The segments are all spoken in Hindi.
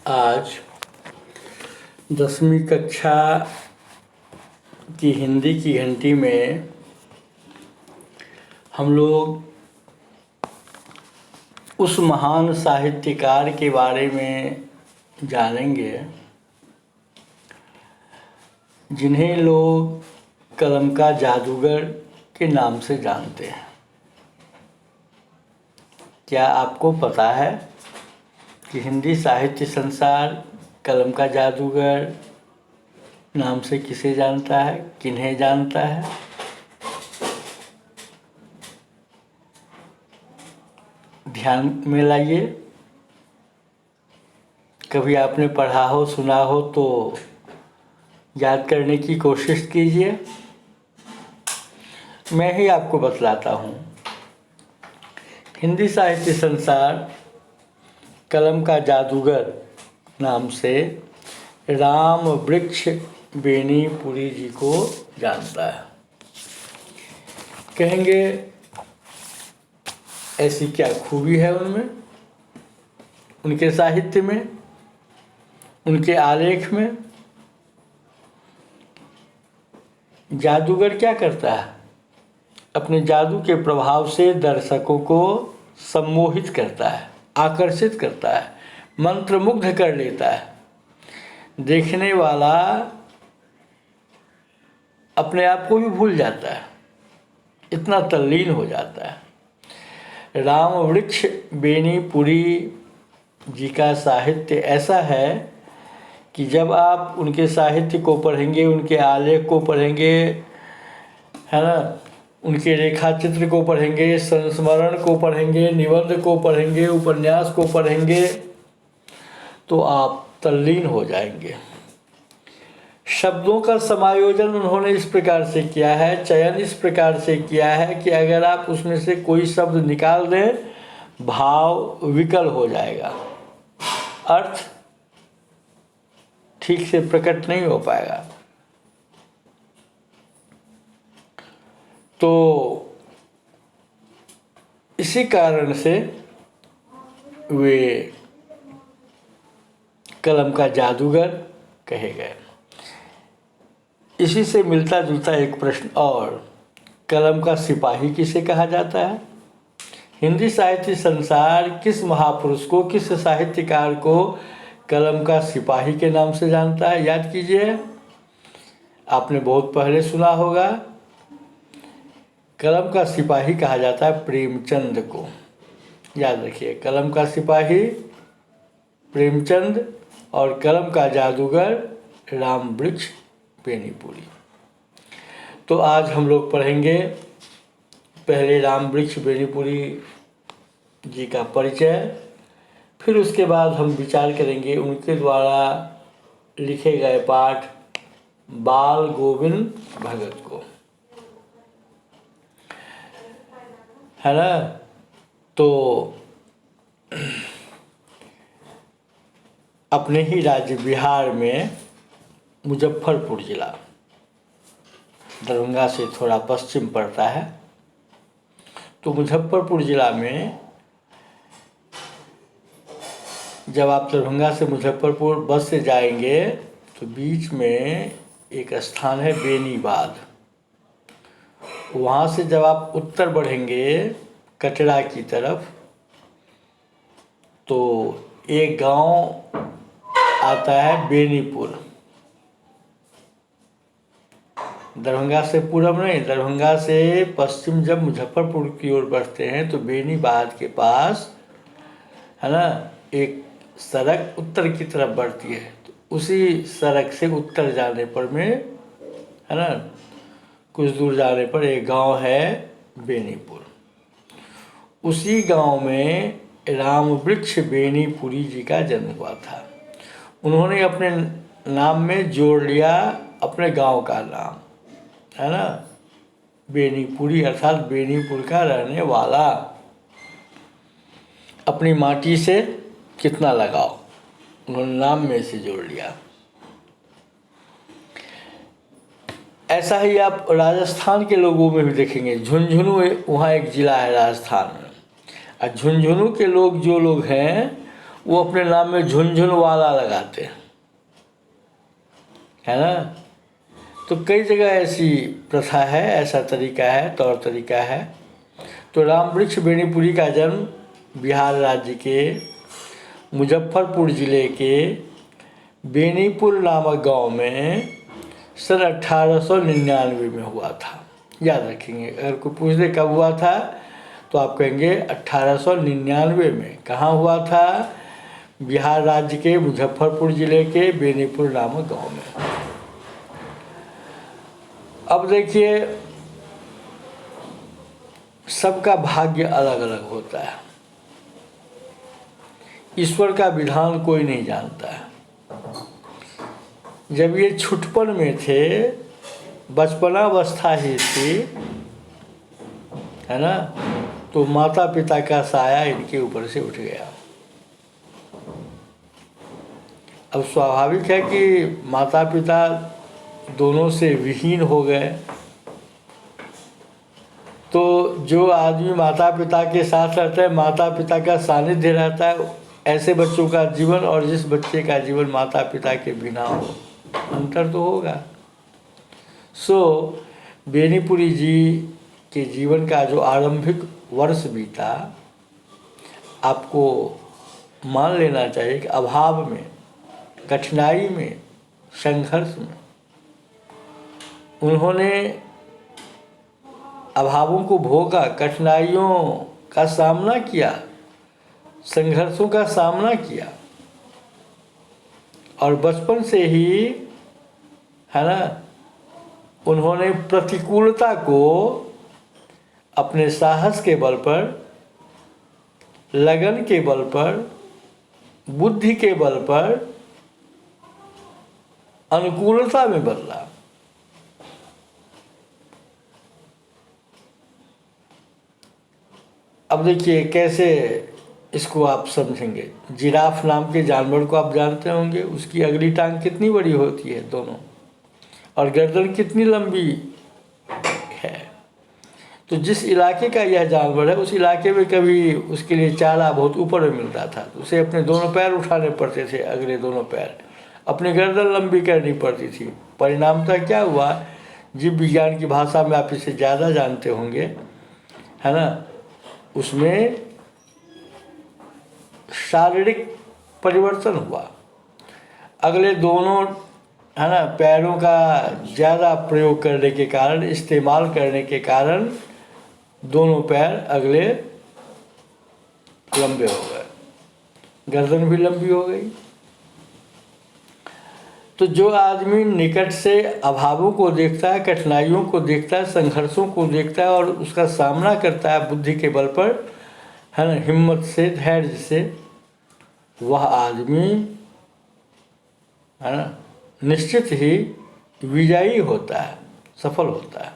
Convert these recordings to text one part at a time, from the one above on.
आज 10वीं कक्षा की हिंदी की घंटी में हम लोग उस महान साहित्यकार के बारे में जानेंगे जिन्हें लोग कलम का जादूगर के नाम से जानते हैं। क्या आपको पता है कि हिंदी साहित्य संसार कलम का जादूगर नाम से किसे जानता है, किन्हें जानता है? ध्यान में लाइए। कभी आपने पढ़ा हो, सुना हो तो याद करने की कोशिश कीजिए। मैं ही आपको बतलाता हूँ। हिंदी साहित्य संसार कलम का जादूगर नाम से राम वृक्ष बेनीपुरी जी को जानता है। कहेंगे ऐसी क्या खूबी है उनमें, उनके साहित्य में, उनके आलेख में? जादूगर क्या करता है? अपने जादू के प्रभाव से दर्शकों को सम्मोहित करता है, आकर्षित करता है, मंत्रमुग्ध कर लेता है। देखने वाला अपने आप को भी भूल जाता है, इतना तल्लीन हो जाता है। राम वृक्ष बेनीपुरी जी का साहित्य ऐसा है कि जब आप उनके साहित्य को पढ़ेंगे, उनके आलेख को पढ़ेंगे, है ना, उनके रेखा चित्र को पढ़ेंगे, संस्मरण को पढ़ेंगे, निबंध को पढ़ेंगे, उपन्यास को पढ़ेंगे तो आप तल्लीन हो जाएंगे। शब्दों का समायोजन उन्होंने इस प्रकार से किया है, चयन इस प्रकार से किया है कि अगर आप उसमें से कोई शब्द निकाल दें, भाव विकल हो जाएगा, अर्थ ठीक से प्रकट नहीं हो पाएगा। तो इसी कारण से वे कलम का जादूगर कहे गए। इसी से मिलता जुलता एक प्रश्न और, कलम का सिपाही किसे कहा जाता है? हिंदी साहित्य संसार किस महापुरुष को, किस साहित्यकार को कलम का सिपाही के नाम से जानता है? याद कीजिए, आपने बहुत पहले सुना होगा। कलम का सिपाही कहा जाता है प्रेमचंद को। याद रखिए, कलम का सिपाही प्रेमचंद और कलम का जादूगर राम वृक्ष बेनीपुरी। तो आज हम लोग पढ़ेंगे पहले राम वृक्ष बेनीपुरी जी का परिचय, फिर उसके बाद हम विचार करेंगे उनके द्वारा लिखे गए पाठ बाल गोविंद भगत को, है ना। तो अपने ही राज्य बिहार में मुजफ्फरपुर जिला, दरभंगा से थोड़ा पश्चिम पड़ता है, तो मुजफ्फरपुर जिला में जब आप दरभंगा से मुजफ्फरपुर बस से जाएंगे तो बीच में एक स्थान है बेनीबाद। वहाँ से जब आप उत्तर बढ़ेंगे कटरा की तरफ तो एक गांव आता है बेनीपुर। दरभंगा से पूरब नहीं, दरभंगा से पश्चिम जब मुजफ्फरपुर की ओर बढ़ते हैं तो बेनीबाद के पास, है ना, एक सड़क उत्तर की तरफ बढ़ती है। तो उसी सड़क से उत्तर जाने पर में, है ना, कुछ दूर जाने पर एक गांव है बेनीपुर। उसी गांव में राम वृक्ष बेनीपुरी जी का जन्म हुआ था। उन्होंने अपने नाम में जोड़ लिया अपने गांव का नाम, है ना, बेनीपुरी, अर्थात बेनीपुर का रहने वाला। अपनी माटी से कितना लगाव, उन्होंने नाम में से जोड़ लिया। ऐसा ही आप राजस्थान के लोगों में भी देखेंगे। झुंझुनू वहाँ एक ज़िला है राजस्थान में, और झुंझुनू के लोग जो लोग हैं वो अपने नाम में झुनझुन वाला लगाते हैं, है ना। तो कई जगह ऐसी प्रथा है, ऐसा तरीका है, तौर तरीका है। तो रामवृक्ष बेनीपुरी का जन्म बिहार राज्य के मुजफ्फरपुर ज़िले के बेनीपुर नामक गांव में सन 1899 में हुआ था। याद रखेंगे, अगर कोई पूछ दे कब हुआ था तो आप कहेंगे 1899 में। कहाँ हुआ था? बिहार राज्य के मुजफ्फरपुर ज़िले के बेनीपुर नामक गांव में। अब देखिए, सबका भाग्य अलग अलग होता है, ईश्वर का विधान कोई नहीं जानता है। जब ये छुटपन में थे, बचपनावस्था ही थी, है ना, तो माता पिता का साया इनके ऊपर से उठ गया। अब स्वाभाविक है कि माता पिता दोनों से विहीन हो गए, तो जो आदमी माता पिता के साथ रहता है, माता पिता का सानिध्य रहता है, ऐसे बच्चों का जीवन और जिस बच्चे का जीवन माता पिता के बिना हो, अंतर तो होगा। बेनीपुरी जी के जीवन का जो आरंभिक वर्ष बीता, आपको मान लेना चाहिए कि अभाव में, कठिनाई में, संघर्ष में उन्होंने अभावों को भोगा, कठिनाइयों का सामना किया, संघर्षों का सामना किया, और बचपन से ही, है ना, उन्होंने प्रतिकूलता को अपने साहस के बल पर, लगन के बल पर, बुद्धि के बल पर अनुकूलता में बदला। अब देखिए कैसे इसको आप समझेंगे। जिराफ नाम के जानवर को आप जानते होंगे, उसकी अगली टांग कितनी बड़ी होती है दोनों, और गर्दन कितनी लंबी है। तो जिस इलाके का यह जानवर है, उस इलाके में कभी उसके लिए चारा बहुत ऊपर में मिलता था, तो उसे अपने दोनों पैर उठाने पड़ते थे, अगले दोनों पैर, अपनी गर्दन लंबी करनी पड़ती थी। परिणामतः क्या हुआ, जीव विज्ञान की भाषा में आप इसे ज़्यादा जानते होंगे, है ना, उसमें शारीरिक परिवर्तन हुआ। अगले दोनों, है ना, पैरों का ज़्यादा प्रयोग करने के कारण, इस्तेमाल करने के कारण दोनों पैर अगले लंबे हो गए, गर्दन भी लंबी हो गई। तो जो आदमी निकट से अभावों को देखता है, कठिनाइयों को देखता है, संघर्षों को देखता है और उसका सामना करता है बुद्धि के बल पर, है ना, हिम्मत से, धैर्य से, वह आदमी, है ना, निश्चित ही विजयी होता है, सफल होता है।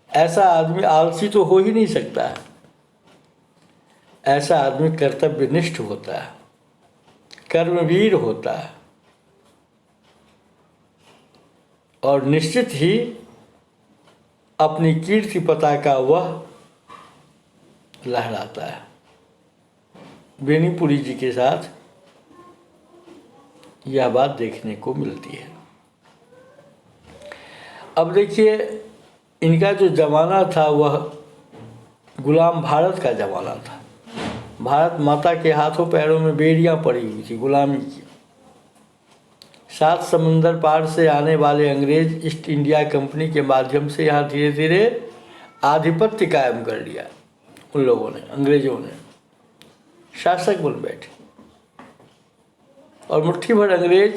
ऐसा आदमी आलसी तो हो ही नहीं सकता है। ऐसा आदमी कर्तव्यनिष्ठ होता है, कर्मवीर होता है, और निश्चित ही अपनी कीर्ति पताका वह लहराता है। बेनीपुरी जी के साथ यह बात देखने को मिलती है। अब देखिए, इनका जो ज़माना था वह गुलाम भारत का ज़माना था। भारत माता के हाथों पैरों में बेड़ियाँ पड़ी हुई थी गुलामी की। 7 समंदर पार से आने वाले अंग्रेज ईस्ट इंडिया कंपनी के माध्यम से यहाँ धीरे धीरे आधिपत्य कायम कर लिया। उन लोगों ने, अंग्रेजों ने शासक बन बैठे, और मुट्ठी भर अंग्रेज,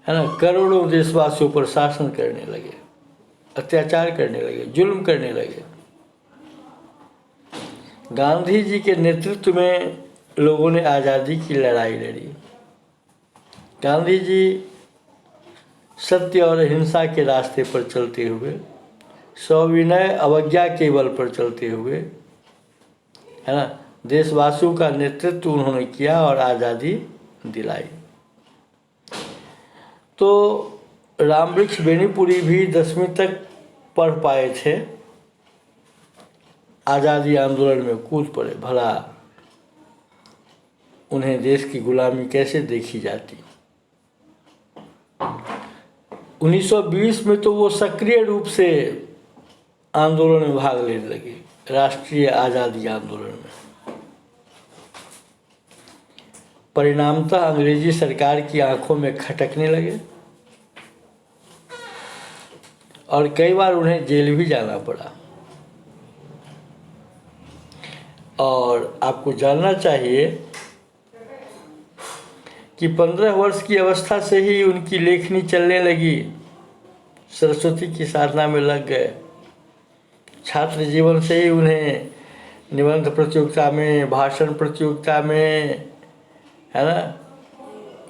है ना, करोड़ों देशवासियों पर शासन करने लगे, अत्याचार करने लगे, जुल्म करने लगे। गांधी जी के नेतृत्व में लोगों ने आज़ादी की लड़ाई लड़ी। गांधी जी सत्य और अहिंसा के रास्ते पर चलते हुए, सविनय अवज्ञा के बल पर चलते हुए, है ना, देशवासियों का नेतृत्व उन्होंने किया और आज़ादी दिलाई। तो रामवृक्ष बेनीपुरी भी 10वीं तक पढ़ पाए थे, आज़ादी आंदोलन में कूद पड़े। भला उन्हें देश की गुलामी कैसे देखी जाती। 1920 में तो वो सक्रिय रूप से आंदोलन में भाग लेने लगे, राष्ट्रीय आज़ादी आंदोलन में। परिणामतः अंग्रेजी सरकार की आंखों में खटकने लगे और कई बार उन्हें जेल भी जाना पड़ा। और आपको जानना चाहिए कि 15 वर्ष की अवस्था से ही उनकी लेखनी चलने लगी, सरस्वती की साधना में लग गए। छात्र जीवन से ही उन्हें निबंध प्रतियोगिता में, भाषण प्रतियोगिता में, है ना,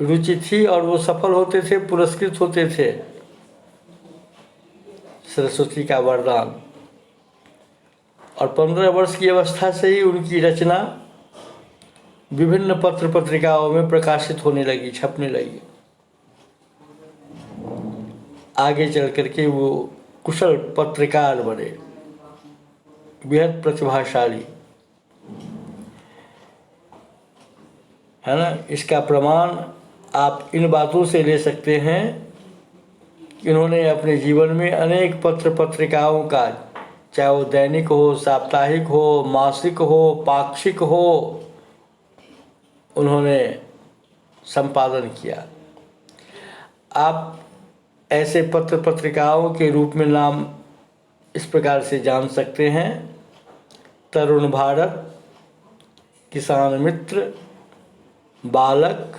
रुचि थी और वो सफल होते थे, पुरस्कृत होते थे। सरस्वती का वरदान। और 15 वर्ष की अवस्था से ही उनकी रचना विभिन्न पत्र पत्रिकाओं में प्रकाशित होने लगी, छपने लगी। आगे चल करके वो कुशल पत्रकार बने, बेहद प्रतिभाशाली, है ना। इसका प्रमाण आप इन बातों से ले सकते हैं कि उन्होंने अपने जीवन में अनेक पत्र पत्रिकाओं का, चाहे वो दैनिक हो, साप्ताहिक हो, मासिक हो, पाक्षिक हो, उन्होंने संपादन किया। आप ऐसे पत्र पत्रिकाओं के रूप में नाम इस प्रकार से जान सकते हैं: तरुण भारत, किसान मित्र, बालक,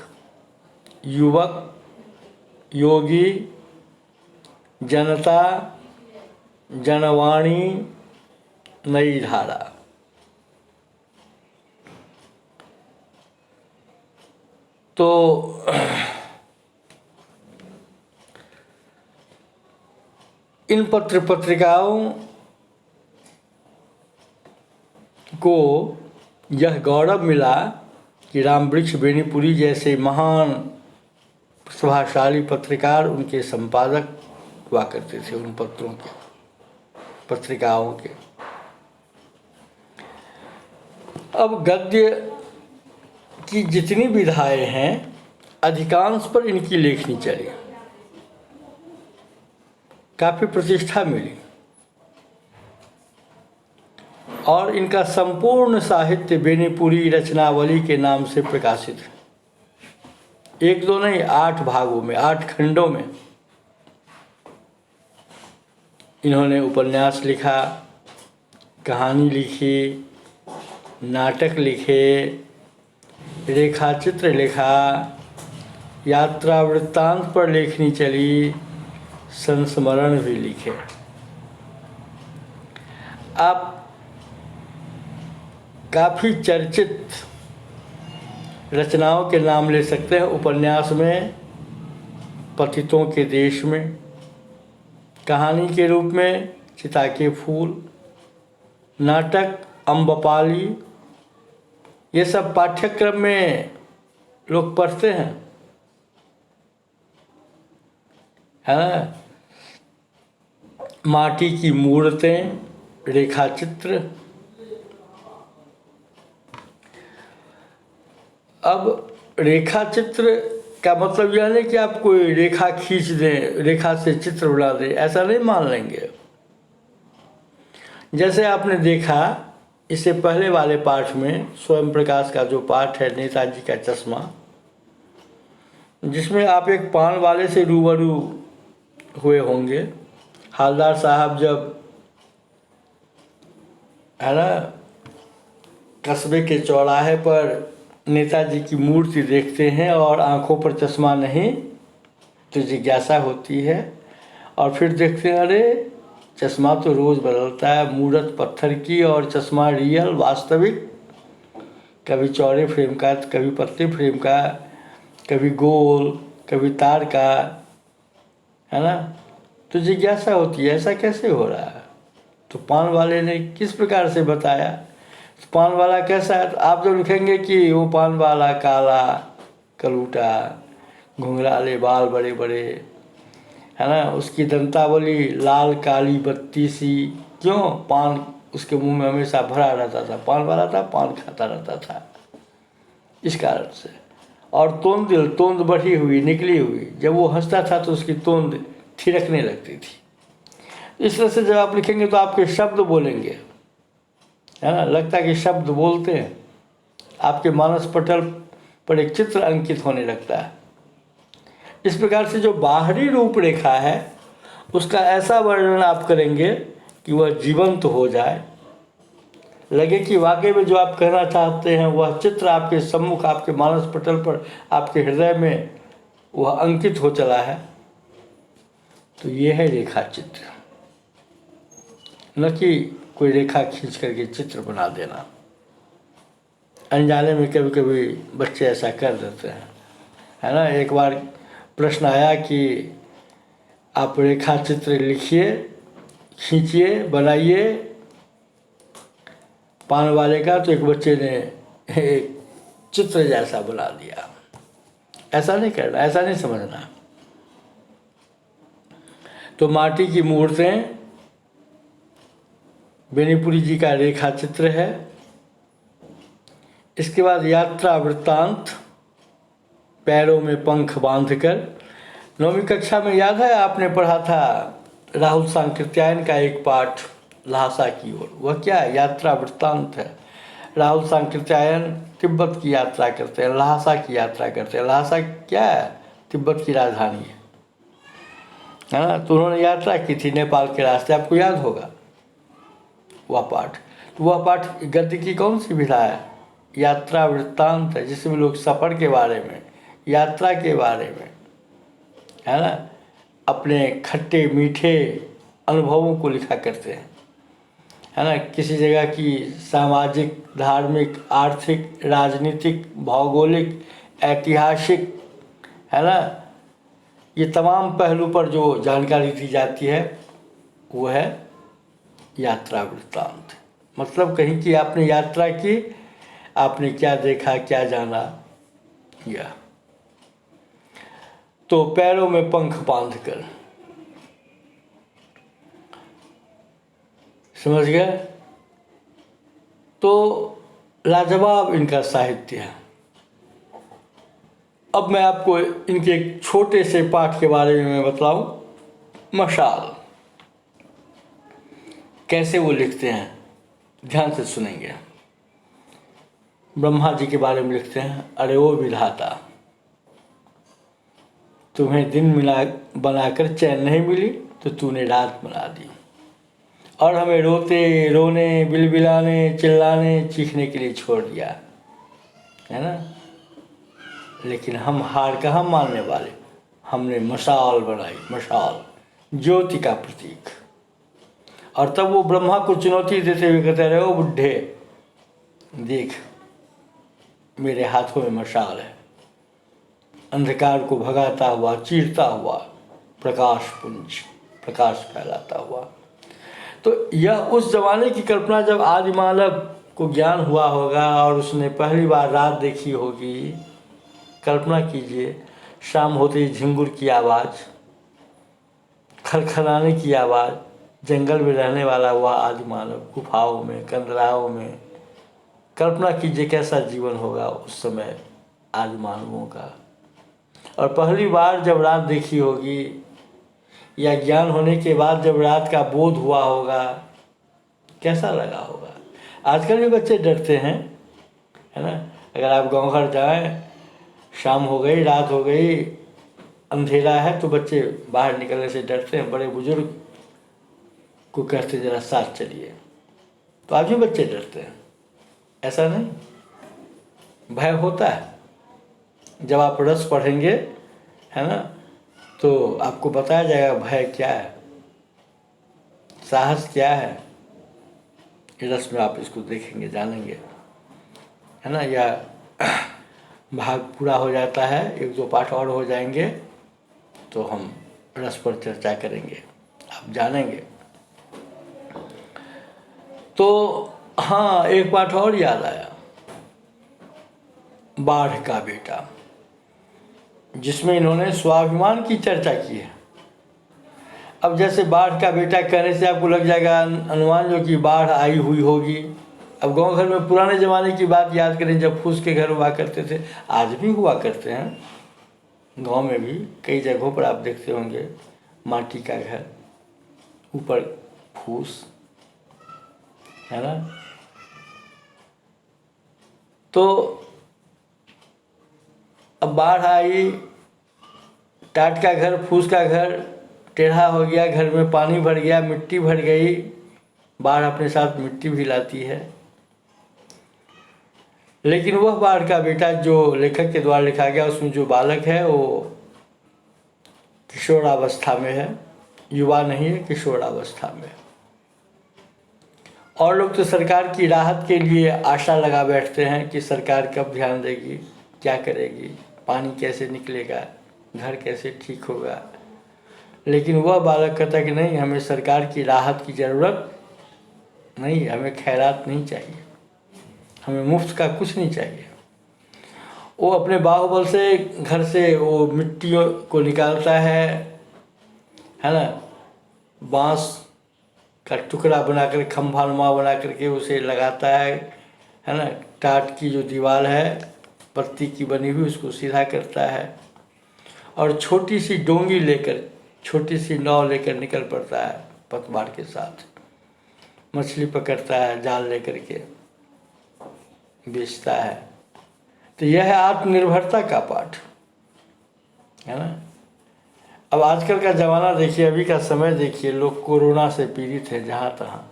युवक, योगी, जनता, जनवाणी, नई धारा। तो इन पत्र पत्रिकाओं को यह गौरव मिला कि रामवृक्ष बेनीपुरी जैसे महान प्रतिभाशाली पत्रकार उनके संपादक हुआ करते थे, उन पत्रों के, पत्रिकाओं के। अब गद्य की जितनी विधाएं हैं, अधिकांश पर इनकी लेखनी चली, काफ़ी प्रतिष्ठा मिली और इनका संपूर्ण साहित्य बेनीपुरी रचनावली के नाम से प्रकाशित है। 1 2 नहीं, 8 भागों में, 8 खंडों में इन्होंने उपन्यास लिखा, कहानी लिखी, नाटक लिखे, रेखाचित्र लिखा, यात्रा वृत्तांत पर लेखनी चली, संस्मरण भी लिखे। आप काफ़ी चर्चित रचनाओं के नाम ले सकते हैं। उपन्यास में पतितों के देश में, कहानी के रूप में चिता के फूल, नाटक अम्बपाली, ये सब पाठ्यक्रम में लोग पढ़ते हैं, है ना। माटी की मूर्तें, रेखाचित्र। अब रेखाचित्र का मतलब यह नहीं कि आप कोई रेखा खींच दें, रेखा से चित्र बना दें, ऐसा नहीं मान लेंगे। जैसे आपने देखा इससे पहले वाले पाठ में, स्वयं प्रकाश का जो पाठ है, नेताजी का चश्मा, जिसमें आप एक पान वाले से रूबरू हुए होंगे। हालदार साहब जब, है ना, कस्बे के चौराहे पर नेताजी की मूर्ति देखते हैं और आंखों पर चश्मा नहीं, तो जिज्ञासा होती है। और फिर देखते हैं, अरे चश्मा तो रोज़ बदलता है, मूर्त पत्थर की और चश्मा रियल, वास्तविक, कभी चौड़े फ्रेम का, कभी पतले फ्रेम का, कभी गोल, कभी तार का, है ना। तो जिज्ञासा होती है, ऐसा कैसे हो रहा है। तो पान वाले ने किस प्रकार से बताया, तो पान वाला कैसा है, तो आप जब लिखेंगे कि वो पान वाला काला, कलूटा, घुंघराले बाल बड़े बड़े, है ना, उसकी दंतावली लाल काली बत्ती सी, क्यों, पान उसके मुंह में हमेशा भरा रहता था, पान वाला था, पान खाता रहता था, इस कारण से। और तोंदिल, तोंद बढ़ी हुई, निकली हुई, जब वो हंसता था तो उसकी तोंद थिरकने लगती थी। इस तरह से जब आप लिखेंगे तो आपके शब्द बोलेंगे, है ना, लगता है कि शब्द बोलते हैं, आपके मानस पटल पर एक चित्र अंकित होने लगता है। इस प्रकार से जो बाहरी रूपरेखा है उसका ऐसा वर्णन आप करेंगे कि वह जीवंत हो जाए, लगे कि वाकई में जो आप कहना चाहते हैं वह चित्र आपके सम्मुख, आपके मानस पटल पर, आपके हृदय में वह अंकित हो चला है। तो ये है रेखा चित्र, न कि कोई रेखा खींच करके चित्र बना देना। अनजाने में कभी कभी बच्चे ऐसा कर देते हैं, है ना। एक बार प्रश्न आया कि आप रेखा चित्र लिखिए, खींचिए, बनाइए पान वाले का, तो एक बच्चे ने एक चित्र जैसा बना दिया। ऐसा नहीं करना, ऐसा नहीं समझना। तो माटी की मूर्तें, बेनीपुरी जी का रेखा चित्र है। इसके बाद यात्रा वृत्तांत, पैरों में पंख बांधकर। 9वीं कक्षा में याद है आपने पढ़ा था राहुल सांकृत्यायन का एक पाठ, ल्हासा की ओर। वह क्या है? यात्रा वृत्तांत है। राहुल सांकृत्यायन तिब्बत की यात्रा करते हैं, ल्हासा की यात्रा करते हैं। ल्हासा क्या है? तिब्बत की राजधानी है ना। तो उन्होंने यात्रा की थी नेपाल के रास्ते, आपको याद होगा वह पाठ। तो वह पाठ गद्य की कौन सी विधा है? यात्रा वृत्तांत है, जिसमें लोग सफ़र के बारे में, यात्रा के बारे में, है ना, अपने खट्टे मीठे अनुभवों को लिखा करते हैं, है ना। किसी जगह की सामाजिक, धार्मिक, आर्थिक, राजनीतिक, भौगोलिक, ऐतिहासिक, है ना, ये तमाम पहलू पर जो जानकारी दी जाती है वो है यात्रा वृत्तांत। मतलब कहीं की आपने यात्रा की, आपने क्या देखा, क्या जाना, या तो पैरों में पंख बांधकर, समझ गए। तो लाजवाब इनका साहित्य है। अब मैं आपको इनके एक छोटे से पाठ के बारे में बताऊं। मशाल, कैसे वो लिखते हैं, ध्यान से सुनेंगे। ब्रह्मा जी के बारे में लिखते हैं, अरे ओ विधाता, तुम्हें दिन मिला बनाकर चैन नहीं मिली तो तूने रात बना दी, और हमें रोते, रोने, बिलबिलाने, चिल्लाने, चीखने के लिए छोड़ दिया, है ना। लेकिन हम हार कहाँ मानने वाले। हमने मशाल बनाई, मशाल, ज्योति का प्रतीक। और तब वो ब्रह्मा को चुनौती देते हुए कहते रहे, ओ बुढ़े, देख मेरे हाथों में मशाल है, अंधकार को भगाता हुआ, चीरता हुआ प्रकाश पुंज, प्रकाश फैलाता हुआ। तो यह उस जमाने की कल्पना जब आदि मानव को ज्ञान हुआ होगा और उसने पहली बार रात देखी होगी। कल्पना कीजिए, शाम होते ही झिंगुर की आवाज़, खरखराने की आवाज़, जंगल में रहने वाला हुआ आदि मानव, गुफाओं में, कंदराओं में। कल्पना कीजिए कैसा जीवन होगा उस समय आदि मानवों का। और पहली बार जब रात देखी होगी, या ज्ञान होने के बाद जब रात का बोध हुआ होगा, कैसा लगा होगा। आजकल भी बच्चे डरते हैं, है ना। अगर आप गांव घर जाएं, शाम हो गई, रात हो गई, अंधेरा है, तो बच्चे बाहर निकलने से डरते हैं। बड़े बुजुर्ग को कहते जरा साथ चलिए, तो आज भी बच्चे डरते हैं। ऐसा नहीं, भय होता है। जब आप रस पढ़ेंगे, है ना, तो आपको बताया जाएगा भय क्या है, साहस क्या है। रस में आप इसको देखेंगे, जानेंगे, है ना। या भाग पूरा हो जाता है, 1-2 पाठ और हो जाएंगे तो हम रस पर चर्चा करेंगे, आप जानेंगे। तो हाँ, एक पाठ और याद आया, बाढ़ का बेटा, जिसमें इन्होंने स्वाभिमान की चर्चा की है। अब जैसे बाढ़ का बेटा कहने से आपको लग जाएगा अनुमान जो कि बाढ़ आई हुई होगी, अब गांव घर में पुराने ज़माने की बात याद करें, जब फूस के घर हुआ करते थे, आज भी हुआ करते हैं गांव में भी, कई जगहों पर आप देखते होंगे माटी का घर, ऊपर फूस, है ना। तो अब बाढ़ आई, टाट का घर, फूस का घर टेढ़ा हो गया, घर में पानी भर गया, मिट्टी भर गई। बाढ़ अपने साथ मिट्टी भी लाती है, लेकिन वह बाढ़ का बेटा जो लेखक के द्वारा लिखा गया, उसमें जो बालक है वो किशोरावस्था में है, युवा नहीं है, किशोरावस्था में। और लोग तो सरकार की राहत के लिए आशा लगा बैठते हैं कि सरकार कब ध्यान देगी, क्या करेगी, पानी कैसे निकलेगा, घर कैसे ठीक होगा। लेकिन वह बालक कहता कि नहीं, हमें सरकार की राहत की ज़रूरत नहीं, हमें खैरात नहीं चाहिए, हमें मुफ्त का कुछ नहीं चाहिए। वो अपने बाहुबल से घर से वो मिट्टियों को निकालता है ना, बांस का टुकड़ा बनाकर, खंभा नुमा बना करके उसे लगाता है ना। टाट की जो दीवार है पत्ती की बनी हुई, उसको सीधा करता है और छोटी सी डोंगी लेकर, छोटी सी नाव लेकर निकल पड़ता है पतवार के साथ, मछली पकड़ता है जाल लेकर के बेचता है। तो यह है आत्मनिर्भरता का पाठ, है ना। अब आजकल का ज़माना देखिए, अभी का समय देखिए, लोग कोरोना से पीड़ित हैं जहाँ तहाँ,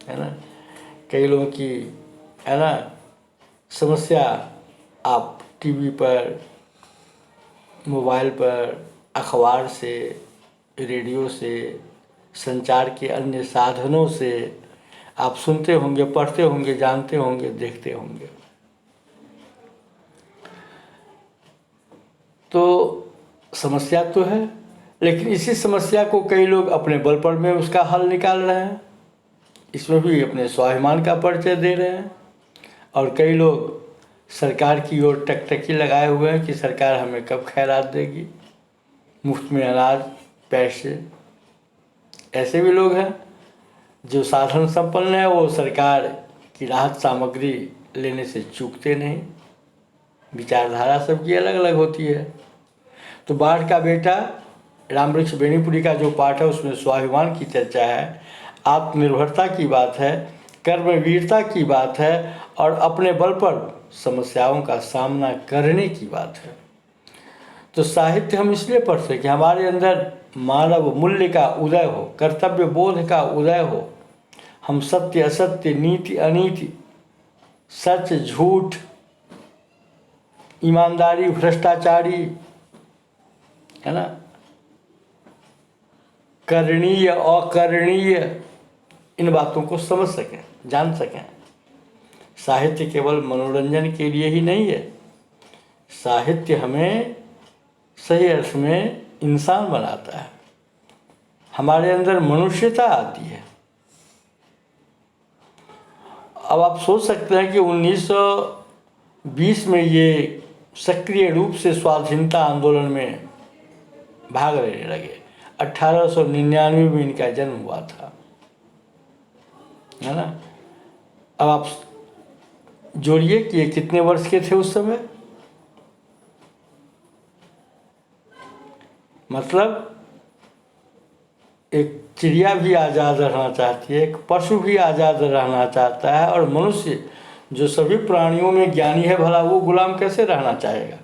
है ना। कई लोगों की, है ना, समस्या आप टीवी पर, मोबाइल पर, अखबार से, रेडियो से, संचार के अन्य साधनों से आप सुनते होंगे, पढ़ते होंगे, जानते होंगे, देखते होंगे। तो समस्या तो है, लेकिन इसी समस्या को कई लोग अपने बल पर में उसका हल निकाल रहे हैं, इसमें भी अपने स्वाभिमान का परिचय दे रहे हैं। और कई लोग सरकार की ओर टकटकी लगाए हुए हैं कि सरकार हमें कब खैरात देगी, मुफ्त में अनाज, पैसे। ऐसे भी लोग हैं जो साधन संपन्न है, वो सरकार की राहत सामग्री लेने से चूकते नहीं। विचारधारा सबकी अलग अलग होती है। तो बाढ़ का बेटा रामवृक्ष बेनीपुरी का जो पाठ है, उसमें स्वाभिमान की चर्चा है, आत्मनिर्भरता की बात है, कर्मवीरता की बात है और अपने बल पर समस्याओं का सामना करने की बात है। तो साहित्य हम इसलिए पढ़ते कि हमारे अंदर मानव मूल्य का उदय हो, कर्तव्य बोध का उदय हो, हम सत्य असत्य, नीति अनीति, सच झूठ, ईमानदारी भ्रष्टाचारी, है ना, करणीय अकरणीय, इन बातों को समझ सकें, जान सकें। साहित्य केवल मनोरंजन के लिए ही नहीं है, साहित्य हमें सही अर्थ में इंसान बनाता है, हमारे अंदर मनुष्यता आती है। अब आप सोच सकते हैं कि 1920 में ये सक्रिय रूप से स्वाधीनता आंदोलन में भाग लेने लगे, 1899 में इनका जन्म हुआ था, है ना। अब आप जोड़िए कि ये कितने वर्ष के थे उस समय, मतलब एक चिड़िया भी आज़ाद रहना चाहती है, एक पशु भी आज़ाद रहना चाहता है, और मनुष्य जो सभी प्राणियों में ज्ञानी है, भला वो गुलाम कैसे रहना चाहेगा।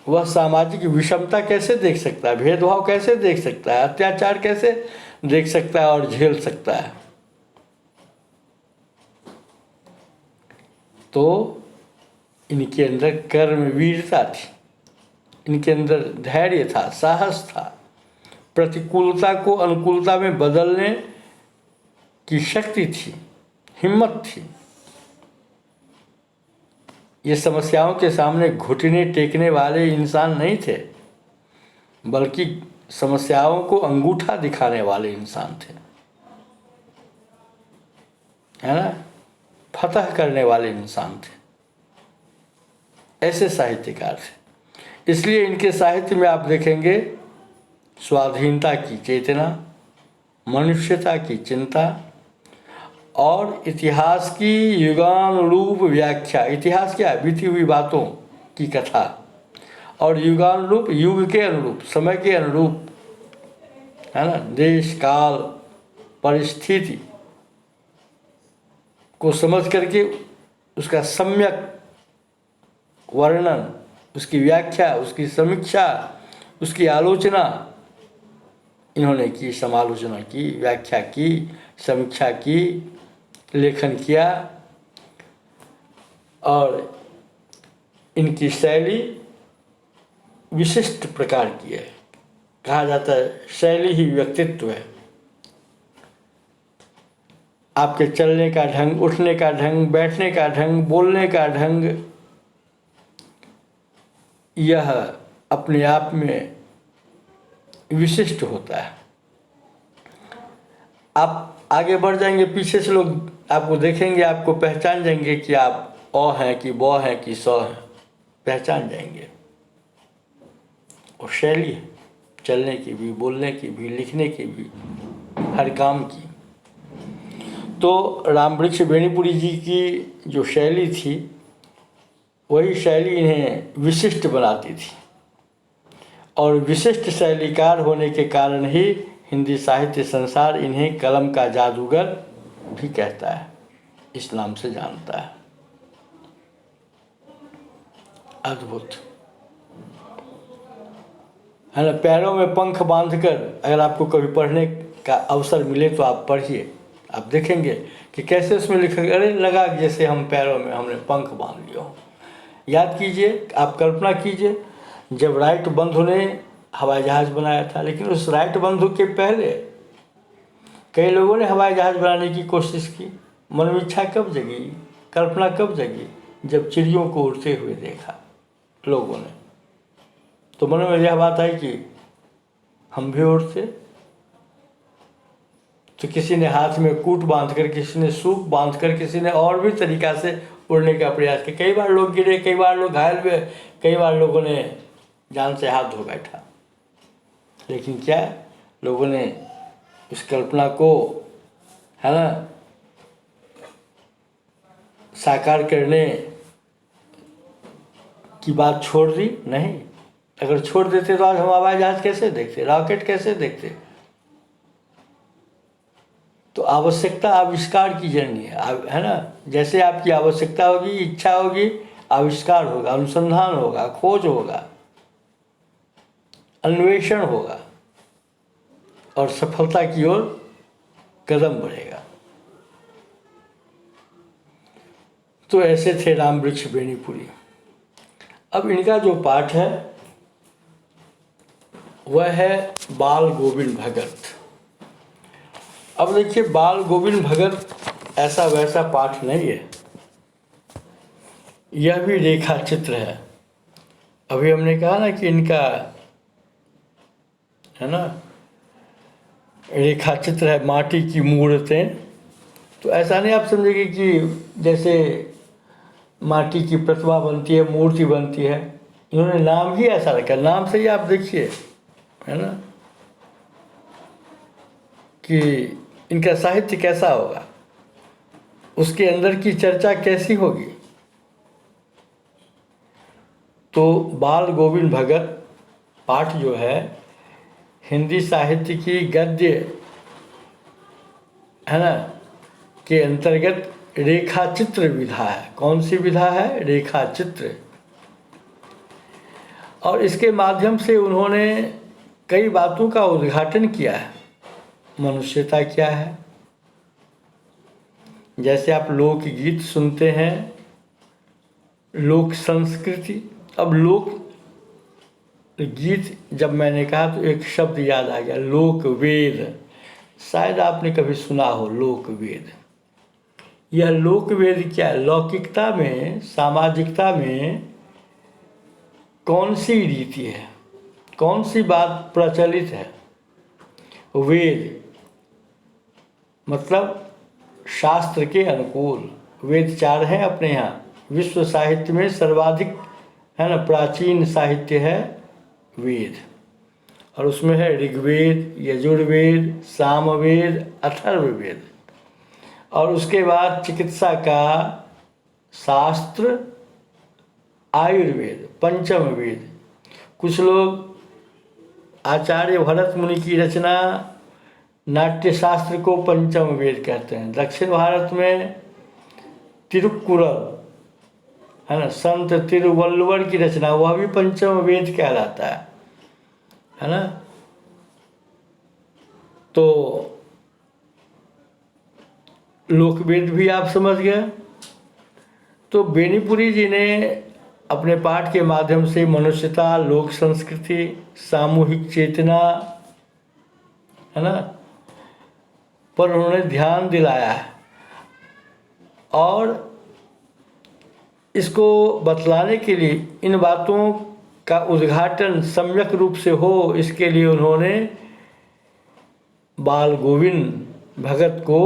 वह सामाजिक विषमता कैसे देख सकता है, भेदभाव कैसे देख सकता है, अत्याचार कैसे देख सकता है और झेल सकता है। तो इनके अंदर कर्मवीरता थी, इनके अंदर धैर्य था, साहस था, प्रतिकूलता को अनुकूलता में बदलने की शक्ति थी, हिम्मत थी। ये समस्याओं के सामने घुटने टेकने वाले इंसान नहीं थे, बल्कि समस्याओं को अंगूठा दिखाने वाले इंसान थे, है ना, फतह करने वाले इंसान थे। ऐसे साहित्यकार थे। इसलिए इनके साहित्य में आप देखेंगे स्वाधीनता की चेतना, मनुष्यता की चिंता और इतिहास की युगानुरूप व्याख्या। इतिहास क्या है? बीती हुई बातों की कथा। और युगानुरूप, युग के अनुरूप, समय के अनुरूप, है ना, देश काल परिस्थिति को समझ करके उसका सम्यक वर्णन, उसकी व्याख्या, उसकी समीक्षा, उसकी आलोचना इन्होंने की, समालोचना की, व्याख्या की, समीक्षा की, लेखन किया। और इनकी शैली विशिष्ट प्रकार की है। कहा जाता है शैली ही व्यक्तित्व है। आपके चलने का ढंग, उठने का ढंग, बैठने का ढंग, बोलने का ढंग, यह अपने आप में विशिष्ट होता है। आप आगे बढ़ जाएंगे, पीछे से लोग आपको देखेंगे, आपको पहचान जाएंगे कि आप अ हैं कि ब हैं कि स हैं, पहचान जाएंगे। और शैली है चलने की भी, बोलने की भी, लिखने की भी, हर काम की। तो रामवृक्ष बेनीपुरी जी की जो शैली थी, वही शैली इन्हें विशिष्ट बनाती थी। और विशिष्ट शैलीकार होने के कारण ही हिंदी साहित्य संसार इन्हें कलम का जादूगर भी कहता है, इस नाम से जानता है। अद्भुत है ना। पैरों में पंख बांधकर, अगर आपको कभी पढ़ने का अवसर मिले तो आप पढ़िए, आप देखेंगे कि कैसे उसमें लिखा, अरे लगा जैसे हम पैरों में हमने पंख बांध लिया हो। याद कीजिए, आप कल्पना कीजिए, जब राइट बंधु ने हवाई जहाज़ बनाया था, लेकिन उस राइट बंधु के पहले कई लोगों ने हवाई जहाज़ बनाने की कोशिश की। मन में इच्छा कब जगी, कल्पना कब जगी? जब चिड़ियों को उड़ते हुए देखा लोगों ने, तो मन में यह बात आई कि हम भी उड़ते। तो किसी ने हाथ में कूट बांधकर, किसी ने सूप बांधकर, किसी ने और भी तरीका से उड़ने का प्रयास किया। कई बार लोग गिरे, कई बार लोग घायल हुए, कई बार लोगों ने जान से हाथ धो बैठा। लेकिन क्या, लोगों ने इस कल्पना को, है ना, साकार करने की बात छोड़ दी? नहीं। अगर छोड़ देते तो आज हम हवाई जहाज कैसे देखते, रॉकेट कैसे देखते? तो आवश्यकता आविष्कार की जर्नी है ना। जैसे आपकी आवश्यकता होगी, इच्छा होगी, आविष्कार होगा, अनुसंधान होगा, खोज होगा, अन्वेषण होगा और सफलता की ओर कदम बढ़ेगा। तो ऐसे थे रामवृक्ष बेनीपुरी। अब इनका जो पाठ है वह है बाल गोविंद भगत। अब देखिए, बाल गोविंद भगत ऐसा वैसा पाठ नहीं है, यह भी रेखा चित्र है। अभी हमने कहा ना कि इनका, है ना, रेखा चित्र है, माटी की मूर्तें। तो ऐसा नहीं आप समझेंगे कि जैसे माटी की प्रतिमा बनती है, मूर्ति बनती है। इन्होंने नाम ही ऐसा रखा, नाम से ही आप देखिए, है ना, कि इनका साहित्य कैसा होगा, उसके अंदर की चर्चा कैसी होगी। तो बाल गोविंद भगत पाठ जो है हिंदी साहित्य की गद्य, है ना, के अंतर्गत रेखा चित्र विधा है। कौन सी विधा है? रेखा चित्र। और इसके माध्यम से उन्होंने कई बातों का उद्घाटन किया है। मनुष्यता क्या है, जैसे आप लोकगीत सुनते हैं, लोक संस्कृति। अब लोक गीत जब मैंने कहा तो एक शब्द याद आ गया, लोक वेद। शायद आपने कभी सुना हो लोक वेद। यह लोक वेद क्या है? लौकिकता में, सामाजिकता में कौन सी रीति है, कौन सी बात प्रचलित है? वेद मतलब शास्त्र के अनुकूल। वेद 4 हैं अपने यहाँ। विश्व साहित्य में सर्वाधिक, है ना, प्राचीन साहित्य है वेद। और उसमें है ऋग्वेद, यजुर्वेद, सामवेद, अथर्ववेद। और उसके बाद चिकित्सा का शास्त्र आयुर्वेद, पंचम वेद। कुछ लोग आचार्य भरत मुनि की रचना नाट्यशास्त्र को पंचम वेद कहते हैं। दक्षिण भारत में तिरुक्कुरल है ना, संत तिरुवल्लुवर की रचना, वह भी पंचम वेद कहलाता है ना। तो लोकवेद भी आप समझ गए। तो बेनीपुरी जी ने अपने पाठ के माध्यम से मनुष्यता, लोक संस्कृति, सामूहिक चेतना है ना पर उन्होंने ध्यान दिलाया है। और इसको बतलाने के लिए, इन बातों का उद्घाटन सम्यक रूप से हो, इसके लिए उन्होंने बाल गोविंद भगत को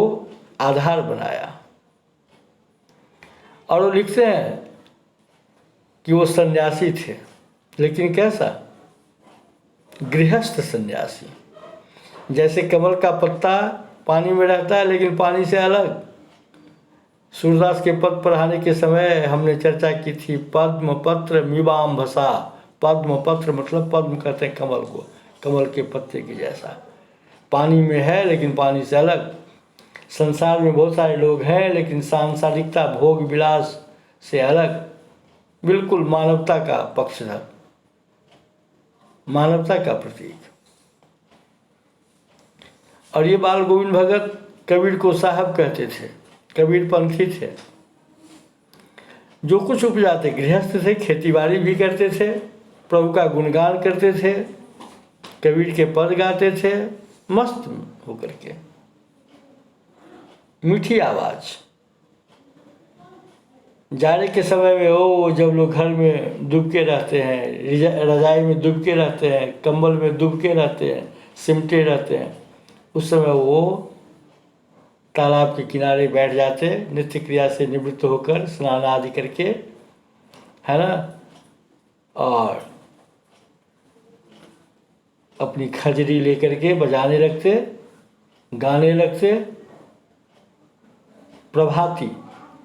आधार बनाया। और वो लिखते हैं कि वो सन्यासी थे, लेकिन कैसा? गृहस्थ सन्यासी। जैसे कमल का पत्ता पानी में रहता है लेकिन पानी से अलग। सूरदास के पद पढ़ाने के समय हमने चर्चा की थी, पद्म पत्र मीवाम भसा। पद्म पत्र मतलब पद्म कहते हैं कमल को, कमल के पत्ते के जैसा। पानी में है लेकिन पानी से अलग। संसार में बहुत सारे लोग हैं लेकिन सांसारिकता, भोग विलास से अलग। बिल्कुल मानवता का पक्षधर, मानवता का प्रतीक। और ये बाल गोविंद भगत कबीर को साहब कहते थे, कबीर पंथी थे। जो कुछ उपजाते, गृहस्थ थे, खेती बाड़ी भी करते थे, प्रभु का गुणगान करते थे, कबीर के पद गाते थे, मस्त होकर के, मीठी आवाज़। जाड़े के समय में वो जब लोग घर में दुबके रहते हैं, रजाई में दुबके रहते हैं, कंबल में दुबके रहते हैं, सिमटे रहते हैं, उस समय वो तालाब के किनारे बैठ जाते, नित्य क्रिया से निवृत्त होकर स्नान आदि करके, है ना, और अपनी खजरी लेकर के बजाने लगते, गाने लगते। प्रभाती,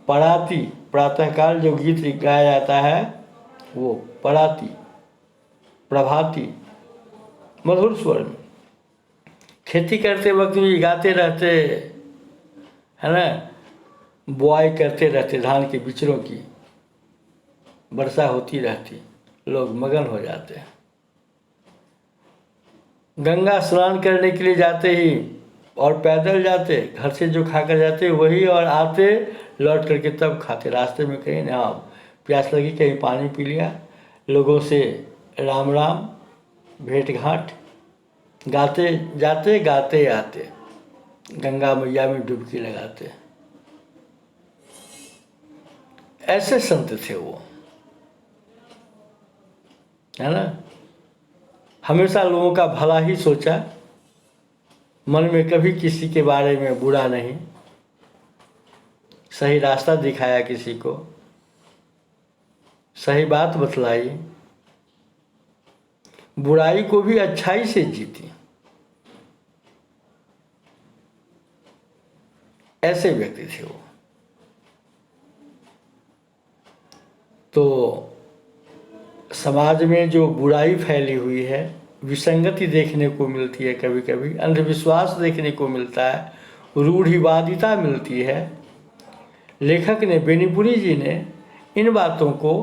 पराती, प्रातःकाल जो गीत गाया जाता है वो पराती, प्रभाती, मधुर स्वर में। खेती करते वक्त भी गाते रहते, है ना, बुआई करते रहते, धान के बिचड़ों की वर्षा होती रहती, लोग मगन हो जाते हैं। गंगा स्नान करने के लिए जाते ही, और पैदल जाते, घर से जो खाकर जाते वही, और आते लौट करके तब खाते। रास्ते में कहीं ना प्यास लगी, कहीं पानी पी लिया, लोगों से राम राम, भेंट घाट, गाते जाते, गाते आते, गंगा मैया में डुबकी लगाते। ऐसे संत थे वो, है ना। हमेशा लोगों का भला ही सोचा, मन में कभी किसी के बारे में बुरा नहीं, सही रास्ता दिखाया, किसी को सही बात बतलाई, बुराई को भी अच्छाई से जीती। ऐसे व्यक्ति थे वो। तो समाज में जो बुराई फैली हुई है, विसंगति देखने को मिलती है, कभी कभी अंधविश्वास देखने को मिलता है, रूढ़िवादिता मिलती है। लेखक ने, बेनीपुरी जी ने इन बातों को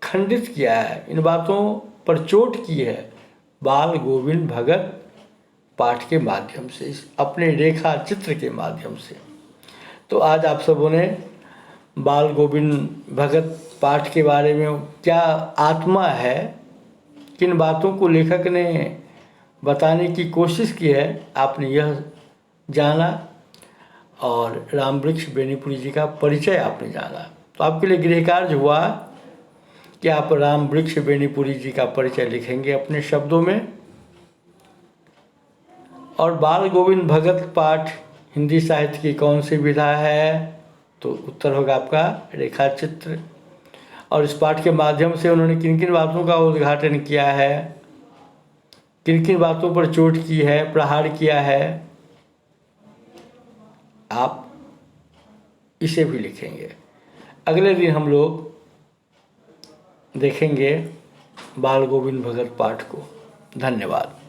खंडित किया है, इन बातों पर चोट की है बाल गोविंद भगत पाठ के माध्यम से, इस अपने रेखा चित्र के माध्यम से। तो आज आप सबों ने बाल गोविंद भगत पाठ के बारे में क्या आत्मा है, किन बातों को लेखक ने बताने की कोशिश की है, आपने यह जाना। और राम वृक्ष बेनीपुरी जी का परिचय आपने जाना। तो आपके लिए गृह कार्य हुआ कि आप राम वृक्ष बेनीपुरी जी का परिचय लिखेंगे अपने शब्दों में। और बाल गोविंद भगत पाठ हिंदी साहित्य की कौन सी विधा है, तो उत्तर होगा आपका रेखा चित्र। और इस पाठ के माध्यम से उन्होंने किन किन बातों का उद्घाटन किया है, किन किन बातों पर चोट की है, प्रहार किया है, आप इसे भी लिखेंगे। अगले दिन हम लोग देखेंगे बाल गोविंद भगत पाठ को। धन्यवाद।